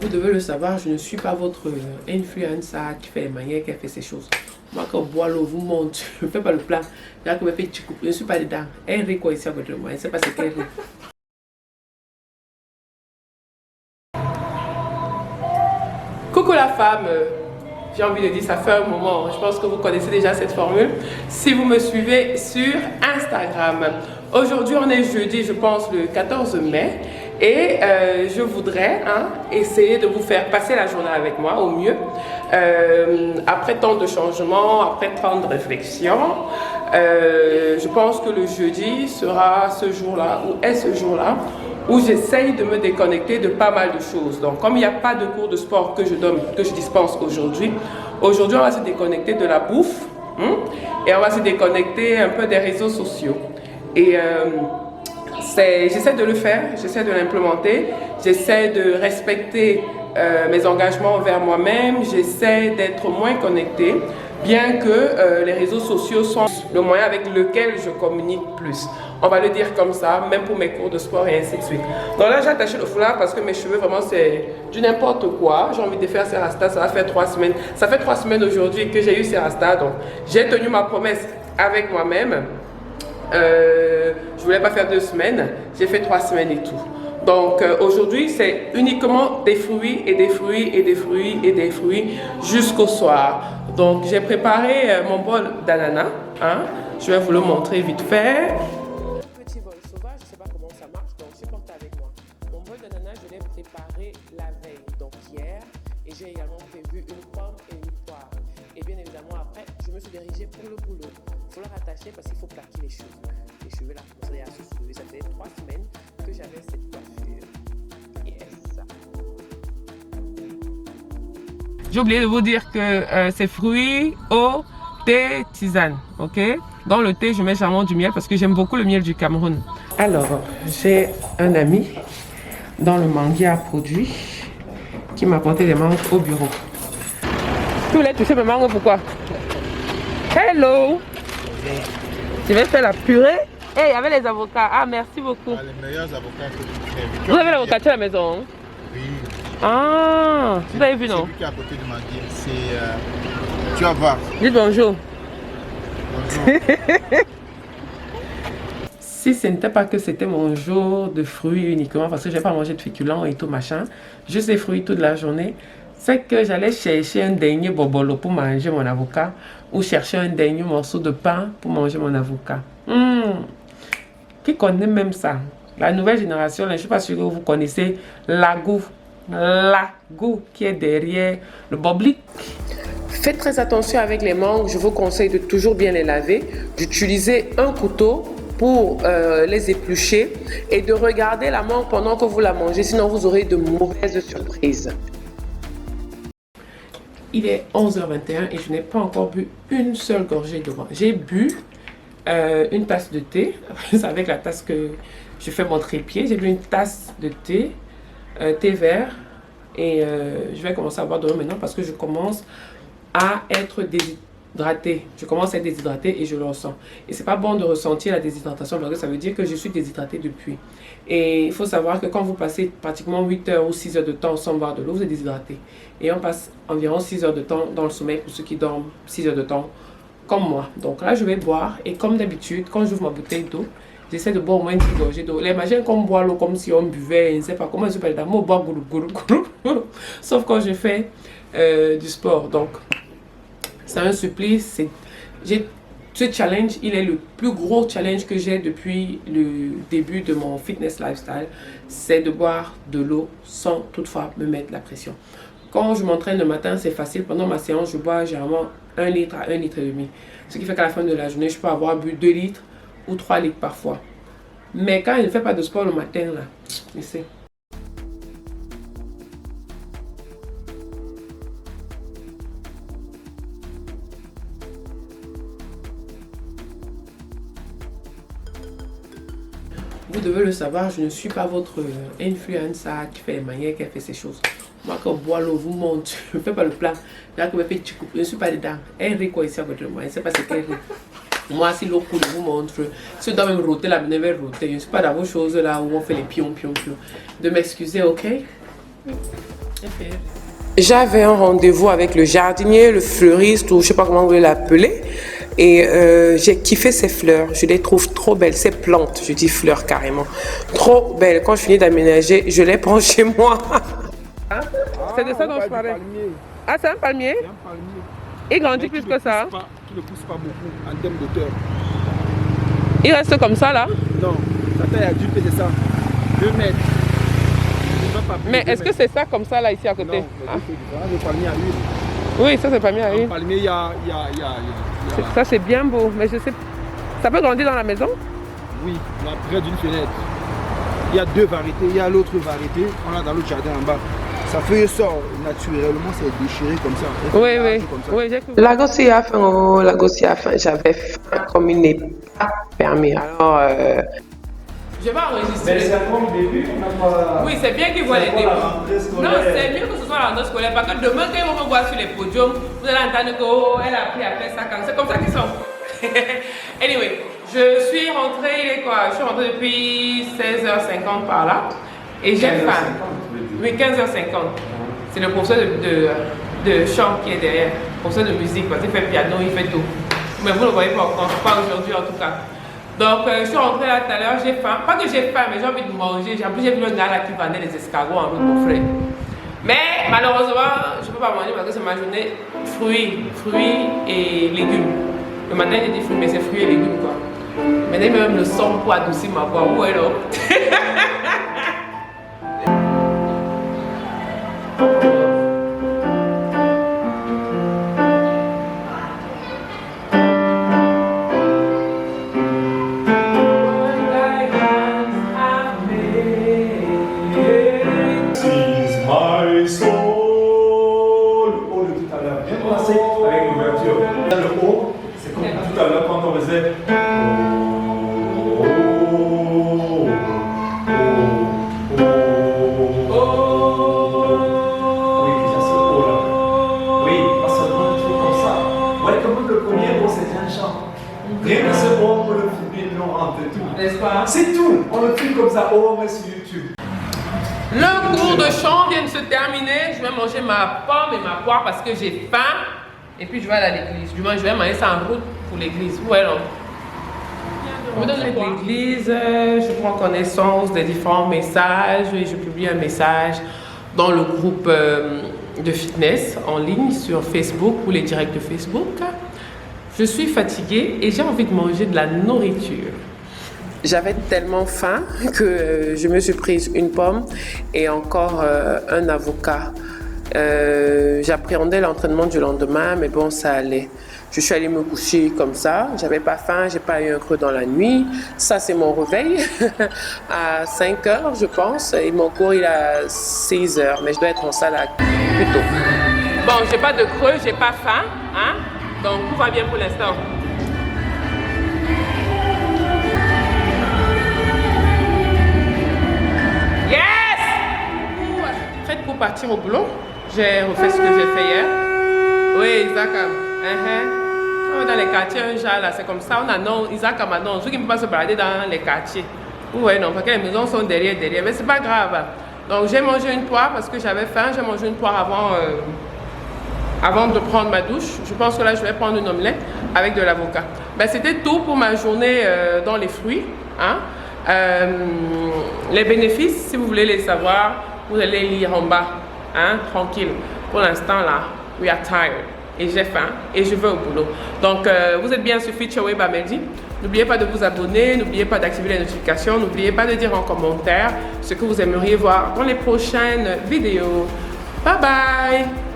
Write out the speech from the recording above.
Vous devez le savoir, je ne suis pas votre influencer qui fait les manières, qui fait ces choses. Moi, quand bois l'eau, vous montre, je ne fais pas le plat. Là, comme fait, je ne suis pas dedans. Elle rit quoi ici à côté de moi, elle ne sait pas ce qu'elle rit. Coucou la femme, j'ai envie de dire, ça fait un moment, je pense que vous connaissez déjà cette formule, si vous me suivez sur Instagram. Aujourd'hui, on est jeudi, je pense, le 14 mai, et je voudrais essayer de vous faire passer la journée avec moi au mieux. Après tant de changements, après tant de réflexions, je pense que le jeudi sera ce jour-là, ou est ce jour-là, où j'essaye de me déconnecter de pas mal de choses. Donc, comme il n'y a pas de cours de sport que je dispense aujourd'hui, on va se déconnecter de la bouffe et on va se déconnecter un peu des réseaux sociaux. Et j'essaie de le faire, j'essaie de l'implémenter, j'essaie de respecter mes engagements envers moi-même, j'essaie d'être moins connectée, bien que les réseaux sociaux sont le moyen avec lequel je communique plus. On va le dire comme ça, même pour mes cours de sport et ainsi de suite. Donc là, j'ai attaché le foulard parce que mes cheveux, vraiment, c'est du n'importe quoi. J'ai envie de faire ces rastas, ça va faire 3 semaines. Ça fait 3 semaines aujourd'hui que j'ai eu ces rastas, donc j'ai tenu ma promesse avec moi-même. Je voulais pas faire 2 semaines, j'ai fait 3 semaines et tout. Donc aujourd'hui, c'est uniquement des fruits et des fruits et des fruits et des fruits jusqu'au soir. Donc j'ai préparé mon bol d'ananas. Je vais vous le montrer vite fait. Petit bol sauvage, je ne sais pas comment ça marche, donc supportez avec moi. Mon bol d'ananas, je l'ai préparé la veille, donc hier. Et j'ai également prévu une pomme et une poire. Et bien évidemment, après, je me suis dirigée pour le boulot. Il faut le rattacher parce qu'il faut plaquer les cheveux. Les cheveux là, commencent à se soulever. Ça fait 3 semaines que j'avais cette coiffure. Yes. J'ai oublié de vous dire que c'est fruits, eau, thé, tisane. Ok? Dans le thé, je mets généralement du miel parce que j'aime beaucoup le miel du Cameroun. Alors, j'ai un ami dans le Manguia produit qui m'a apporté des mangues au bureau. Tu voulais toucher mes mangues, pourquoi? Hello! Je vais faire la purée. Et il y avait les avocats. Ah, merci beaucoup. Les meilleurs avocats que tu fais. Vous avez l'avocat à la maison? Oui. Ah, vous avez vu, non? C'est lui qui est à côté de ma guille. C'est... tu vas voir. Dites bonjour. Bonjour. Si ce n'était pas que c'était mon jour de fruits uniquement, parce que je n'ai pas mangé de féculents et tout machin, juste des fruits toute la journée, c'est que j'allais chercher un dernier bobolo pour manger mon avocat ou chercher un dernier morceau de pain pour manger mon avocat. Qui connaît même ça? La nouvelle génération, je ne suis pas sûre que vous connaissez l'agou qui est derrière le boblic. Faites très attention avec les mangues, je vous conseille de toujours bien les laver, d'utiliser un couteau pour les éplucher et de regarder la mangue pendant que vous la mangez, sinon vous aurez de mauvaises surprises. Il est 11h21 et je n'ai pas encore bu une seule gorgée de vin. J'ai bu une tasse de thé, c'est avec la tasse que je fais mon trépied. J'ai bu une tasse de thé, thé vert, et je vais commencer à boire de l'eau maintenant parce que je commence à être déshydratée. Je commence à être déshydratée et je le ressens. Et c'est pas bon de ressentir la déshydratation parce que ça veut dire que je suis déshydratée depuis. Et il faut savoir que quand vous passez pratiquement 8 heures ou 6 heures de temps sans boire de l'eau, vous êtes déshydraté. Et on passe environ 6 heures de temps dans le sommeil pour ceux qui dorment 6 heures de temps comme moi. Donc là, je vais boire et comme d'habitude, quand j'ouvre ma bouteille d'eau, j'essaie de boire au moins 10 gorgées d'eau. Imagine qu'on boit l'eau comme si on buvait, je ne sais pas comment je peux dire, moi, boire goulou. Sauf quand je fais du sport. Donc, c'est un supplice. Ce challenge, il est le plus gros challenge que j'ai depuis le début de mon fitness lifestyle. C'est de boire de l'eau sans toutefois me mettre la pression. Quand je m'entraîne le matin, c'est facile. Pendant ma séance, je bois généralement 1 litre à 1 litre et demi. Ce qui fait qu'à la fin de la journée, je peux avoir bu 2 litres ou 3 litres parfois. Mais quand je ne fais pas de sport le matin, là, tu sais. Vous devez le savoir, je ne suis pas votre influencer qui fait les manières, qui fait ces choses. Moi, quand bois l'eau, vous montre, je ne fais pas le plat. Là, comme je ne suis pas dedans. Elle rit quoi ici à côté de moi, elle ne sait pas ce qu'elle rit. Moi, si l'eau coule, je vous montre. Si je dois même rôter, la mienne va rôter. Je ne suis pas dans vos choses là où on fait les pions. De m'excuser, ok? J'avais un rendez-vous avec le jardinier, le fleuriste, ou je sais pas comment vous voulez l'appeler. Et j'ai kiffé ces fleurs. Je les trouve trop belles. Ces plantes, je dis fleurs carrément. Trop belles. Quand je finis d'aménager, je les prends chez moi. Hein? C'est de ça dont je parlais. Ah, c'est un palmier? C'est un palmier. Il grandit plus que ça. Qui ne pousse pas beaucoup en termes d'auteur. Il reste comme ça là? Non, sa taille adulte c'est ça. 2 mètres. Mais est-ce que c'est ça comme ça là ici à côté? Non, c'est différent. Le palmier à huile. Oui, ça c'est palmier à huile. Le palmier, il y a... Ça c'est bien beau, mais je sais. Ça peut grandir dans la maison? Oui, là, près d'une fenêtre. Il y a 2 variétés. Il y a l'autre variété. On a dans l'autre jardin en bas. Sa feuille sort naturellement, c'est déchiré comme ça. Oui, oui. Oui, j'ai cru. La gosse a faim, oh, la gosse a faim. J'avais faim comme il n'est pas permis. Alors, je vais enregistrer. Mais c'est encore le début, on n'a pas... Oui, c'est bien qu'ils voient les débuts. Non, c'est mieux que ce soit la rentrée scolaire parce que demain, quand ils vont me voir sur les podiums, vous allez entendre que oh, elle a appris à faire ça quand c'est comme ça qu'ils sont. Anyway, je suis rentrée, il est quoi? Je suis rentrée depuis 16h50 par là. Et j'ai faim. Oui, 15h50. C'est le professeur de chant qui est derrière. Le professeur de musique, parce qu'il fait piano, il fait tout. Mais vous ne le voyez pas encore, pas aujourd'hui en tout cas. Donc, je suis rentrée là tout à l'heure, j'ai faim. Pas que j'ai faim, mais j'ai envie de manger. En plus, j'ai vu le gars là qui vendait des escargots en route, mon frère. Mais malheureusement, je ne peux pas manger parce que c'est ma journée fruits et légumes. Le matin, j'ai dit fruits, mais c'est fruits et légumes quoi. Maintenant, il met même le son pour adoucir ma voix. Où est l'autre? C'est tout, on le fait comme ça, on met sur YouTube. Le cours de chant vient de se terminer. Je vais manger ma pomme et ma poire parce que j'ai faim. Et puis je vais aller à l'église. Du moins, je vais manger ça en route pour l'église. Où est l'homme? Je me donne l'église, je prends connaissance des différents messages et je publie un message dans le groupe de fitness en ligne sur Facebook ou les directs de Facebook. Je suis fatiguée et j'ai envie de manger de la nourriture. J'avais tellement faim que je me suis prise une pomme et encore un avocat. J'appréhendais l'entraînement du lendemain, mais bon, ça allait. Je suis allée me coucher comme ça. J'avais pas faim, j'ai pas eu un creux dans la nuit. Ça, c'est mon réveil à 5 heures, je pense. Et mon cours, il est à 6 heures, mais je dois être en salle plus tôt. Bon, j'ai pas de creux, j'ai pas faim, hein? Donc, tout va bien pour l'instant. Prête pour partir au boulot. J'ai refait ce que j'ai fait hier. Oui, Isaac. Dans les quartiers, un genre là, c'est comme ça. On annonce, Isaac annonce. Ceux qui ne peuvent pas se balader dans les quartiers. Oui, non, parce que les maisons sont derrière. Mais c'est pas grave. Donc j'ai mangé une poire parce que j'avais faim. J'ai mangé une poire avant de prendre ma douche. Je pense que là, je vais prendre une omelette avec de l'avocat. Ben, c'était tout pour ma journée dans les fruits. Hein? Les bénéfices, si vous voulez les savoir, vous allez lire en bas, hein, tranquille. Pour l'instant, là, we are tired. Et j'ai faim et je vais au boulot. Donc, vous êtes bien sur Featureway Bameldi. N'oubliez pas de vous abonner, n'oubliez pas d'activer les notifications, n'oubliez pas de dire en commentaire ce que vous aimeriez voir dans les prochaines vidéos. Bye bye!